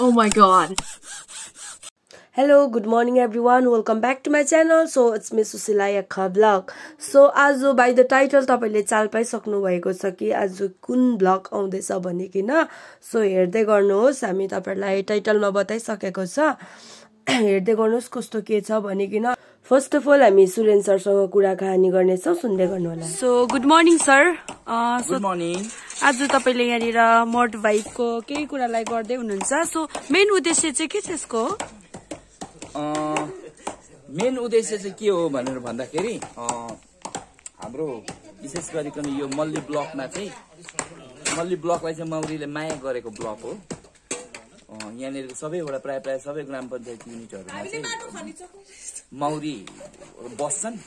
Oh my god. Hello, good morning everyone. Welcome back to my channel. So it's me Susila Yakha vlog. So आज by the title तपाईले चाल पाइसक्नु भएको छ कि आज कुन vlog आउँदैछ भनिकिन. So हेर्दै गर्नुहोस्, हामी तपाईलाई टाइटलमा बताइसकेको छ. हेर्दै गर्नुहोस् कस्तो के छ भनिकिन. First of all हामी सुरेन सरसँग कुराकानी गर्ने छौं, सुन्दै गर्नु होला. So good morning sir. Good morning. आज तपाईले यहाँनिर मोड भाइबको केही कुरालाई गर्दै हुनुहुन्छ. So मेन उद्देश्य चाहिँ के छ यसको? मेन उद्देश्य चाहिँ के हो भनेर भन्दाखेरि हाम्रो विशेष गरिकन यो मल्ली ब्लकमा चाहिँ मल्ली ब्लकलाई चाहिँ मौरीले माया गरेको ब्लक हो. यहाँनिर सबैवटा प्राय सबै ग्राम पञ्चायत युनिटहरुमा चाहिँ मौरी बस्छन्.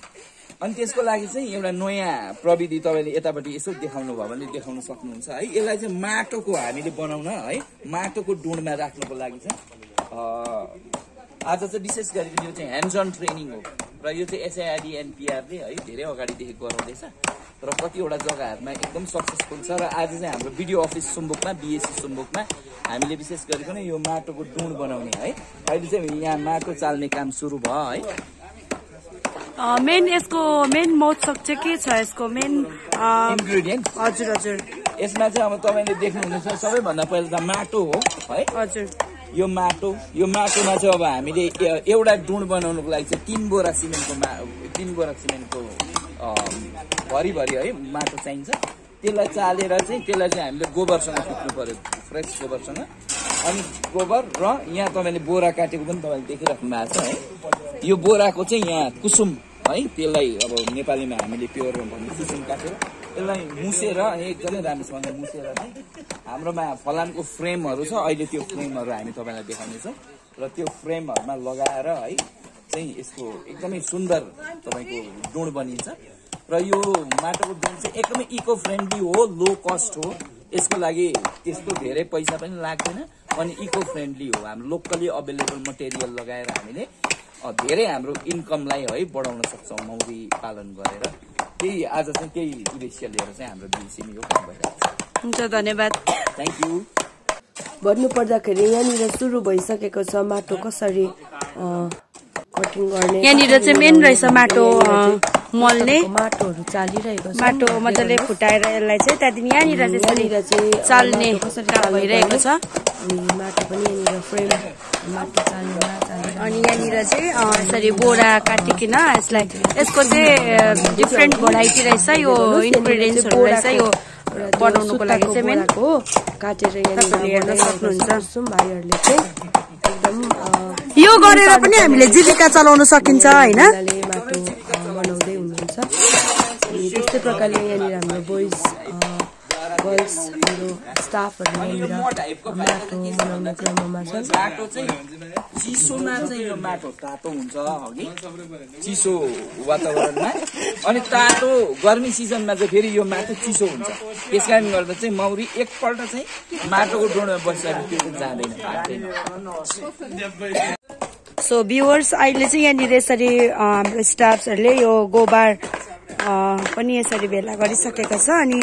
अनि त्यसको लागि चाहिँ एउटा नयाँ प्रविधि तपाईले यतापट्टि यसो देखाउनु भयो भने देखाउन सक्नुहुन्छ है. यसलाई चाहिँ माटोको हामीले बनाउन है, माटोको डुँडमा राख्नको लागि चाहिँ आज चाहिँ विशेष गरी यो चाहिँ ह्यान्ड्स अन ट्रेनिङ हो र यो चाहिँ एसआइआरडी एनपीआर ले है धेरै अगाडिदेखि गराउँदैछ र कतिवटा जग्गाहरुमा एकदम सक्सेसफुल छ. र आज चाहिँ हाम्रो भिडियो अफिस सुम्बुकमा बीएससी सुम्बुकमा हामीले विशेष गरिकन यो माटोको डुँड बनाउने है. अहिले चाहिँ यहाँ माटो चाल्ने काम सुरु भयो है. मेन यसको मेन मौसक चाहिँ के छ यसको मेन इन्ग्रेडिएन्ट? हजुर हजुर, यसमा चाहिँ अब तपाईले देख्नुहुनेछ सबैभन्दा पहिला त माटो हो है. हजुर, यो माटोमा चाहिँ अब हामीले एउटा डुँड बनाउनको लागि चाहिँ 3 बोरा सिमेन्टको भरिभरि है माटो चाहिन्छ. त्यसलाई चालेर चाहिँ त्यसलाई चाहिँ हामीले गोबरसँग फुक्नु पर्यो, फ्रेस गोबरसँग. अनि गोबर र यहाँ तपाईले बोरा काटेको पनि तपाईले देखिराख्नु भएको छ है. यो बोराको चाहिँ यहाँ कुसुम है, त्यसलाई अब नेपालीमा हामीले प्योर भन्ने कुसुम काटेर त्यसलाई मुसेर एकदमै राम्रोसँग मुसेर चाहिँ हाम्रोमा फलामको फ्रेमहरु छ. अहिले त्यो फ्रेमहरु हामी तपाईलाई देखाउनेछौँ र त्यो फ्रेमहरुमा लगाएर है चाहिँ यसको एकदमै सुन्दर तपाईको डुँड बनिन्छ. र यो माटोको डुँड चाहिँ एकदमै इको फ्रेन्डली हो, लो कस्ट हो. यसको लागि त्यस्तो धेरै पैसा पनि लाग्दैन अनि इको फ्रेन्डली हो. हाम्रो लोकली अवेलेबल मटेरियल लगाएर हामीले धेरै हाम्रो इन्कमलाई है बढाउन सक्छौं मौरी पालन गरेर. त्यही आज चाहिँ त्यही उद्देश्य लिएर चाहिँ हाम्रो बीसीमी यो काम भइरहेको छ. हुन्छ, धन्यवाद. Thank you. भन्नु पर्दाखेरि यहाँनिर सुरु भइसकेको छ माटो कसरी कटिङ गर्ने. यहाँनिर चाहिँ मेन रहेछ माटो मल्ने, माटोहरु चालिरहेको छ. माटो मजाले फुटाएर यसलाई चाहिँ त्यहाँदेखि यहाँनिर चाहिँ चाल्ने काम भइरहेको छ. अनि माटो पनि यहाँनिर फ्रेम माटो चाल्ने अनि यहाँनिर चाहिँ यसरी बोरा काटिकिन यसलाई यसको चाहिँ डिफ्रेन्ट भेराइटी रहेछ. यो इन्ग्रेडिएन्ट्सहरु रहेछ यो बनाउनुको लागि चाहिँ मेन हो. काटेर यहाँनिर हेर्न सक्नुहुन्छ भाइहरुले चाहिँ एकदम यो गरेर पनि हामीले जीविका चलाउन सकिन्छ हैन. माटो बनाउँदै हुनुहुन्छ. अनि त्यस्तै प्रकारले यहाँनिर हाम्रो बोइज गर्ल्स हाम्रो स्टाफहरु यहाँनिर माटो बनाउने क्रममा छ. माटो चाहिँ चिसोमा चाहिँ यो माटो तातो हुन्छ हगि, चिसो वातावरणमा. अनि तातो गर्मी सिजनमा चाहिँ फेरि यो माटो चिसो हुन्छ. त्यसकारण गर्दा चाहिँ मौरी एकपल्ट चाहिँ माटोको डुँडमा बसिसकेपछि त्यो जाँदैन, भाग्दैन. सो भ्युअर्स अहिले चाहिँ यहाँनिर यसरी हाम्रो स्टाफहरुले यो गोबर पनि यसरी भेला गरिसकेको छ. अनि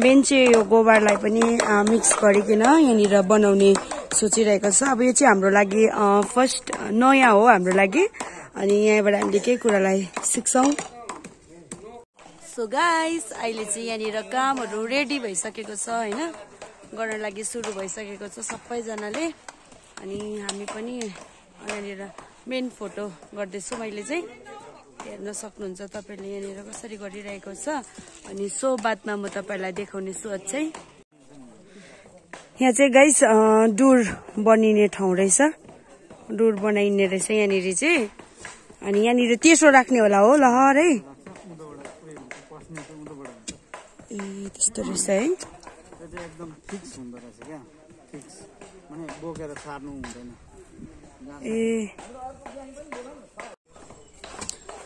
मेन चाहिँ यो गोबरलाई पनि मिक्स गरिकन यहाँनिर बनाउने सोचिरहेको छ. अब यो चाहिँ हाम्रो लागि फर्स्ट नयाँ हो हाम्रो लागि. अनि यहाँबाट हामीले केही कुरालाई सिक्छौं. सो गाइस अहिले चाहिँ यहाँनिर कामहरु रेडी भइसकेको छ हैन, गर्न लागि सुरु भइसकेको छ सबैजनाले. अनि हामी पनि यहाँनिर मेन फोटो गर्दैछु. मैले चाहिँ हेर्न सक्नुहुन्छ तपाईले यहाँनिर कसरी गरिरहेको छ. अनि सो बादमा म तपाईलाई देखाउने छु. अझै यहाँ चाहिँ गाइस डुर बनिने ठाउँ रहेछ, डुर बनाइने रहेछ यहाँनिर चाहिँ. अनि यहाँनिर तेस्रो राख्ने होला हो लहर है. ए त्यस्तो रहेछ है. एकदम फिक्स हुँदो रहेछ क्या, फिक्स माने बोकेर सार्नु हुँदैन. ए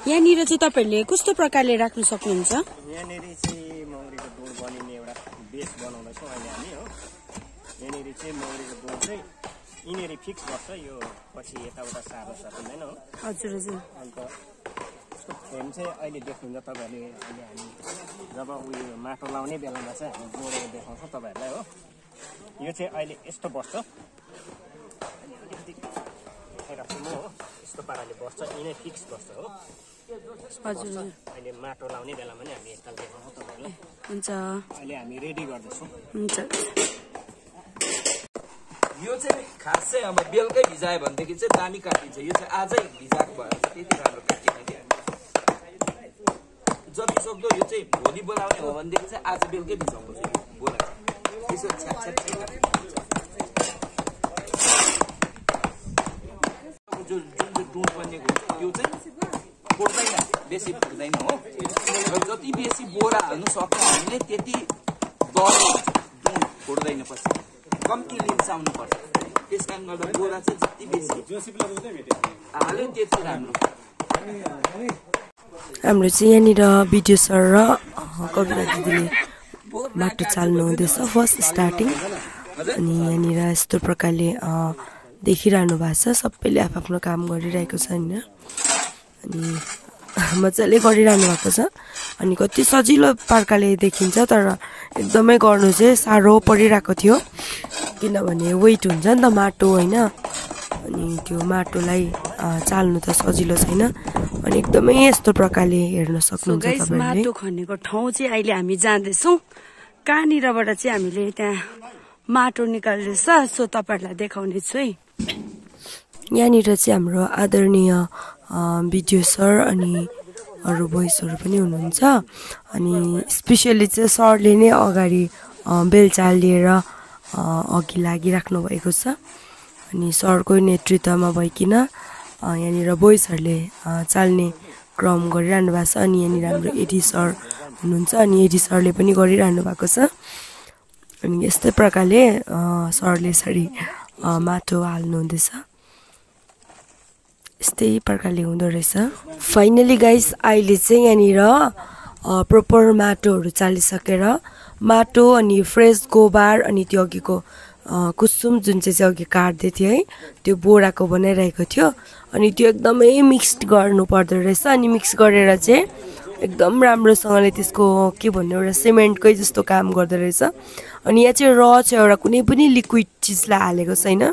यहाँनिर चाहिँ तपाईहरुले कस्तो प्रकारले राख्न सक्नुहुन्छ? यहाँनिर चाहिँ मौरीको डोर बनिने एउटा बेस बनाउँदैछौँ अहिले हामी हो. यहाँनिर चाहिँ मौरीको डोर चाहिँ यिनीहरू फिक्स गर्छ, यो पछि यताउता सार्न सकिँदैन हो. हजुर हजुर. अन्त यसको फ्रेम चाहिँ अहिले देख्नुहुन्छ तपाईहरुले. अहिले हामी जब उयो माटो लाउने बेलामा चाहिँ हामी जोडेर देखाउँछौँ तपाईहरुलाई हो. यो चाहिँ अहिले यस्तो बस्छ. देखाइराख्छु म हो यस्तो पाराले बस्छ यिनै फिक्स बस्छ हो हजुर अहिले माटो लाउने बेलामा नि हामी एकताल देखाउँछौँ तपाईँहरूलाई हुन्छ अहिले हामी रेडी गर्दैछौँ हुन्छ यो चाहिँ खास चाहिँ अब बेलुकै भिजायो भनेदेखि चाहिँ दामी काटिन्छ यो चाहिँ आजै भिजाएको भएर चाहिँ त्यति राम्रो काटिन्छ जति सक्दो यो चाहिँ भोलि बोलाउने हो भनेदेखि चाहिँ आज बेलुकै भिजाउनु पर्छ बोला त्यसो जुन चाहिँ डुन बनिएको हुन्छ त्यो चाहिँ फोड्दैन बेसी फोड्दैन हो र जति बेसी बोरा हाल्नु सक्छ हामीले त्यति डर डुन फोड्दैन पछि कम्ती लिम्साउनु पर्छ त्यस कारण गर्दा बोरा चाहिँ जति बेसी हाल्यो त्यति राम्रो हाम्रो चाहिँ यहाँनिर भिडियो सर र कविता दिदीले माटो चाल्नु हुँदैछ फर्स्ट स्टार्टिङ अनि यहाँनिर यस्तो प्रकारले देखिरहनु भएको छ सबैले आफ्नो काम गरिरहेको छ होइन अनि मजाले गरिरहनु भएको छ अनि कति सजिलो प्रकारले देखिन्छ तर एकदमै गर्नु चाहिँ साह्रो परिरहेको थियो किनभने वेट हुन्छ नि त माटो होइन अनि त्यो माटोलाई चाल्नु त सजिलो छैन अनि एकदमै यस्तो प्रकारले हेर्न सक्नुहुन्छ तपाईहरुले माटो खनेको ठाउँ चाहिँ अहिले हामी जाँदैछौँ कहाँनिरबाट चाहिँ हामीले त्यहाँ माटो निकाल्दैछ सो तपाईहरुलाई देखाउने छु है यहाँनिर चाहिँ हाम्रो आदरणीय भिडियो सर अनि अरू बोइसहरू पनि हुनुहुन्छ अनि स्पेसली चाहिँ सरले नै अगाडि बेलचाल लिएर अघि लागिराख्नु भएको छ अनि सरको नेतृत्वमा भइकिन यहाँनिर बोइसहरूले चाल्ने क्रम गरिरहनु भएको छ अनि यहाँनिर हाम्रो एडी सर हुनुहुन्छ अनि एडी सरले पनि गरिरहनु भएको छ अनि यस्तै प्रकारले सरले यसरी माटो हाल्नु हुँदैछ यस्तै प्रकारले हुँदो रहेछ फाइनली गाइस अहिले चाहिँ यहाँनिर प्रोपर माटोहरू चालिसकेर माटो अनि फ्रेस गोबर अनि त्यो अघिको कुसुम जुन चाहिँ अघि काट्दै थियो है त्यो बोराको बनाइरहेको थियो अनि त्यो एकदमै मिक्स्ड गर्नु पर्दो रहेछ अनि मिक्स गरेर चाहिँ एकदम राम्रोसँगले त्यसको के भन्नु एउटा सिमेन्टकै जस्तो काम गर्दो रहेछ अनि यहाँ चाहिँ र चाहिँ एउटा कुनै पनि लिक्विड चिजलाई हालेको छैन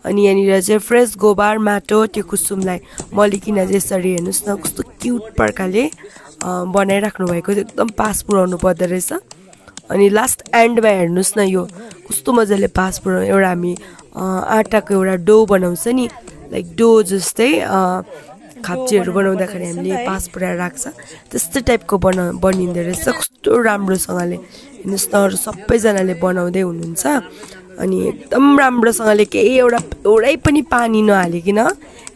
अनि यहाँनिर चाहिँ फ्रेस गोबर माटो त्यो कुसुमलाई मलिकिन चाहिँ यसरी हेर्नुहोस् न कस्तो क्युट प्रकारले बनाइराख्नु भएको एकदम पास पुऱ्याउनु पर्दो रहेछ अनि लास्ट एन्डमा हेर्नुहोस् न यो कस्तो मजाले पास पुऱ्याउनु एउटा हामी आटाको एउटा डो बनाउँछ नि लाइक डो जस्तै खाप्चेहरू बनाउँदाखेरि हामीले पास पुऱ्याएर राख्छ त्यस्तै टाइपको बनिँदो रहेछ कस्तो राम्रोसँगले हेर्नुहोस् न अरू सबैजनाले बनाउँदै हुनुहुन्छ अनि एकदम राम्रोसँगले केही एउटै पनि पानी नहालिकन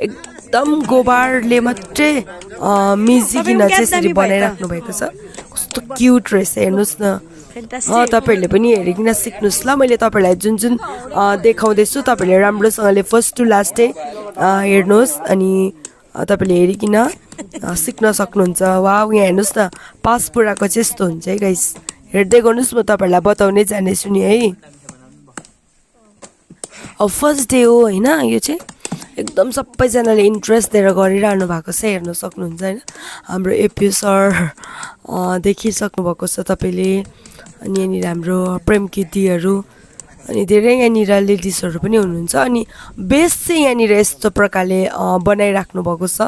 एकदम गोबरले मात्रै मिसिकन चाहिँ यसरी बनाइराख्नु भएको छ कस्तो क्युट रहेछ हेर्नुहोस् न तपाईहरुले पनि हेरिकन सिक्नुस् ल मैले तपाईहरुलाई जुन जुन देखाउँदैछु तपाईहरुले राम्रोसँगले फर्स्ट टु लास्ट हेर्नुहोस् अनि तपाईले हेरिकन सिक्न सक्नुहुन्छ वाउ यहाँ हेर्नुहोस् न पास पुराको चाहिँ यस्तो हुन्छ है गाइस हेर्दै गर्नुहोस् म तपाईहरुलाई बताउनै जानेछु नि है अब फर्स्ट डे हो होइन यो चाहिँ एकदम सबैजनाले इन्ट्रेस्ट दिएर गरिरहनु भएको छ हेर्न सक्नुहुन्छ होइन हाम्रो एपी सर देखिसक्नु भएको छ तपाईँले अनि यहाँनिर हाम्रो प्रेम किदीहरू अनि धेरै यहाँनिर लेडिजहरू पनि हुनुहुन्छ अनि बेस चाहिँ यहाँनिर यस्तो प्रकारले बनाइराख्नु भएको छ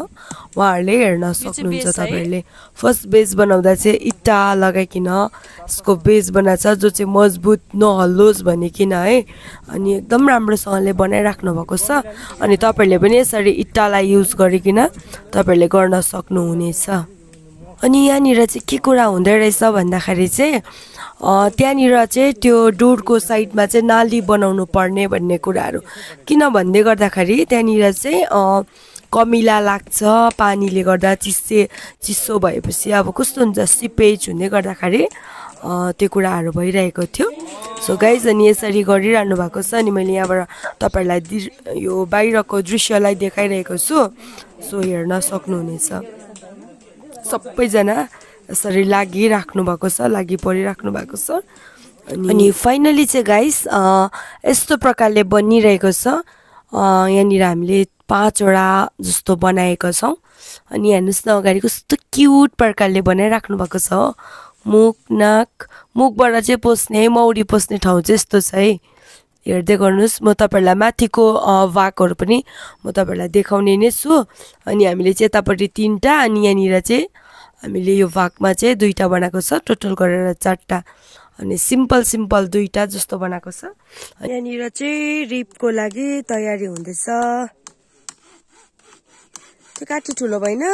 उहाँहरूले हेर्न सक्नुहुन्छ तपाईँहरूले फर्स्ट बेस बनाउँदा चाहिँ इट्टा लगाइकन यसको बेस बनाएको छ जो चाहिँ मजबुत नहल्लोस् भनिकन है अनि एकदम राम्रोसँगले बनाइराख्नु भएको छ अनि तपाईँहरूले पनि यसरी इट्टालाई युज गरिकन तपाईँहरूले गर्न सक्नुहुनेछ अनि यहाँनिर चाहिँ के कुरा हुँदै रहेछ भन्दाखेरि चाहिँ त्यहाँनिर चाहिँ त्यो डोरको साइडमा चाहिँ नाली बनाउनु पर्ने भन्ने कुराहरू किन भन्दै गर्दाखेरि त्यहाँनिर चाहिँ कमिला लाग्छ पानीले गर्दा चिसो भएपछि अब कस्तो हुन्छ सिपेज हुँदै गर्दाखेरि त्यो कुराहरू भइरहेको थियो सो गाइज अनि यसरी गरिरहनु भएको छ अनि मैले यहाँबाट तपाईहरुलाई यो बाहिरको दृश्यलाई देखाइरहेको छु सो हेर्न सक्नुहुनेछ सबैजना यसरी लागिराख्नु भएको छ लागि परिराख्नु भएको छ अनि फाइनली चाहिँ गाइस यस्तो प्रकारले बनिरहेको छ यहाँनिर हामीले 5 वटा जस्तो बनाएका छौँ अनि हेर्नुहोस् न अगाडि कस्तो क्युट प्रकारले बनाइराख्नु भएको छ मुख नाक मुखबाट चाहिँ पस्ने मौरी पस्ने ठाउँ चाहिँ यस्तो छ है हेर्दै गर्नुहोस्। म तपाईहरुलाई माथिको भागहरु पनि म तपाईहरुलाई देखाउने नै छु। अनि हामीले चाहिँ यतापट्टि 3टा अनि यहाँनिर चाहिँ हामीले यो भागमा चाहिँ 2टा बनाएको छ, टोटल गरेर 4टा अनि सिम्पल 2टा जस्तो बनाएको छ। यहाँनिर चाहिँ रिपको लागि तयारी हुँदैछ। त्यो काटी ठुलो भएन,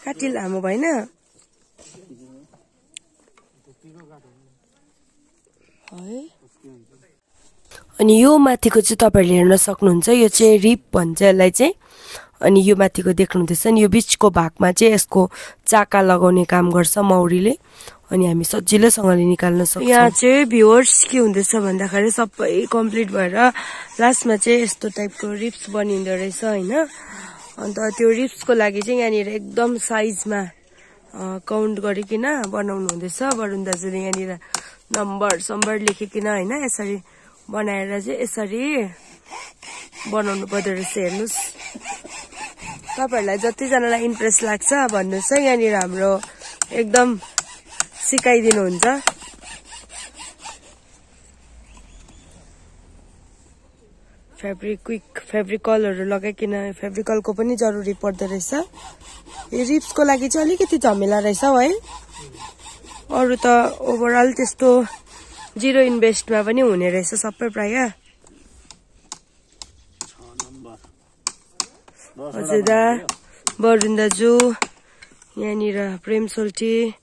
काटी लामो भएन। अनि यो माथिको चाहिँ तपाईहरुले हेर्न सक्नुहुन्छ, यो चाहिँ रिप भन्छ यसलाई चाहिँ। अनि यो माथिको देख्नुहुँदैछ नि, यो बीचको भागमा चाहिँ यसको चाका लगाउने काम गर्छ मौरीले। अनि हामी सजिलैसँगले निकाल्न सक्छौं। यहाँ चाहिँ भ्युअर्स के हुँदैछ भन्दाखेरि सबै कम्प्लिट भएर लास्टमा चाहिँ यस्तो टाइपको रिप्स बनिँदो रहेछ हैन। अन्त त्यो रिप्सको लागि चाहिँ यहाँनिर एकदम साइजमा काउन्ट गरिकिन बनाउनु हुँदैछ। वरुण दाजुले यहाँनिर नम्बर लेखिकिन हैन यसरी बनाएर चाहिँ यसरी बनाउनु पर्दो रहेछ। हेर्नुस्, तपाईहरुलाई जति जनालाई इन्ट्रेस्ट लाग्छ भन्नुस् है, यहाँनिर हाम्रो एकदम सिकाइदिनु हुन्छ। फेब्रिकलहरु लगाइकिन फेब्रिकलको पनि जरुरी पर्दो रहेछ। यो रिप्सको लागि चाहिँ अलिकति झमेला रहेछ है। अरु त ओभरअल त्यस्तो 0 इन्भेस्टमा पनि हुने रहेछ सबै प्राय। हजुर दा, वरुण दाजु, यहाँनिर प्रेम सोल्टी,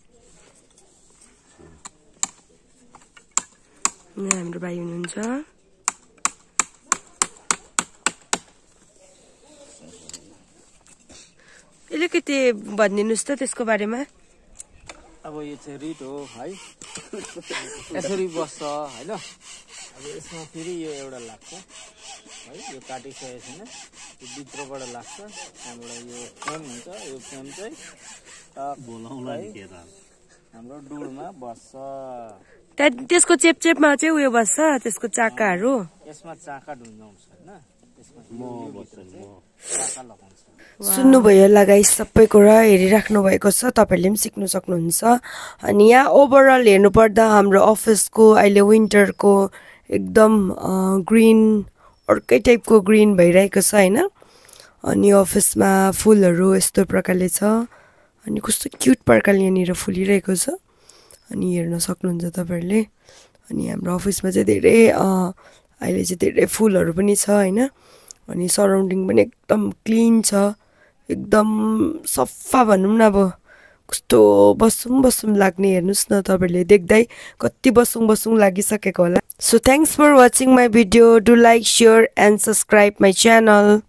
हाम्रो भाइ हुनुहुन्छ। अलिकति भनिदिनुस् त त्यसको बारेमा। अब यो चाहिँ रिट हो है, यसरी बस्छ हैन। अब यसमा फेरि यो एउटा लाग्छ है, यो काटिसकेको छैन, यो भित्रबाट लाग्छ। त्यहाँबाट यो फ्रेम हुन्छ, यो फ्रेम चाहिँ हाम्रो डुरमा बस्छ। त्यसको चेपचेपमा चाहिँ उयो बस्छ, त्यसको चाकाहरू। यसमा चाका ढुङ्गाउँछ हैन, त्यसमा चाका लगाउँछ। सुन्नुभयो होला गाइस, सबै कुरा हेरिराख्नु भएको छ, तपाईहरुले पनि सिक्नु सक्नुहुन्छ। अनि यहाँ ओभरअल हेर्नु पर्दा हाम्रो अफिसको अहिले विन्टरको एकदम ग्रीन, अर्कै टाइपको ग्रीन भइरहेको छ हैन। अनि अफिसमा फुलहरु यस्तो प्रकारले छ, अनि कस्तो क्यूट प्रकारले यहाँनिर फुलिरहेको छ। अनि हेर्न सक्नुहुन्छ तपाईहरुले। अनि हाम्रो अफिसमा चाहिँ धेरै अहिले चाहिँ धेरै फुलहरु पनि छ हैन। अनि सराउन्डिङ पनि एकदम क्लीन छ, एकदम सफा भनौं न। अब कस्तो बसुम लाग्ने, हेर्नुस् न तपाईहरुले देख्दै कति बसुम लागिसकेको होला। So thanks for watching my video. Do like, share and subscribe my channel.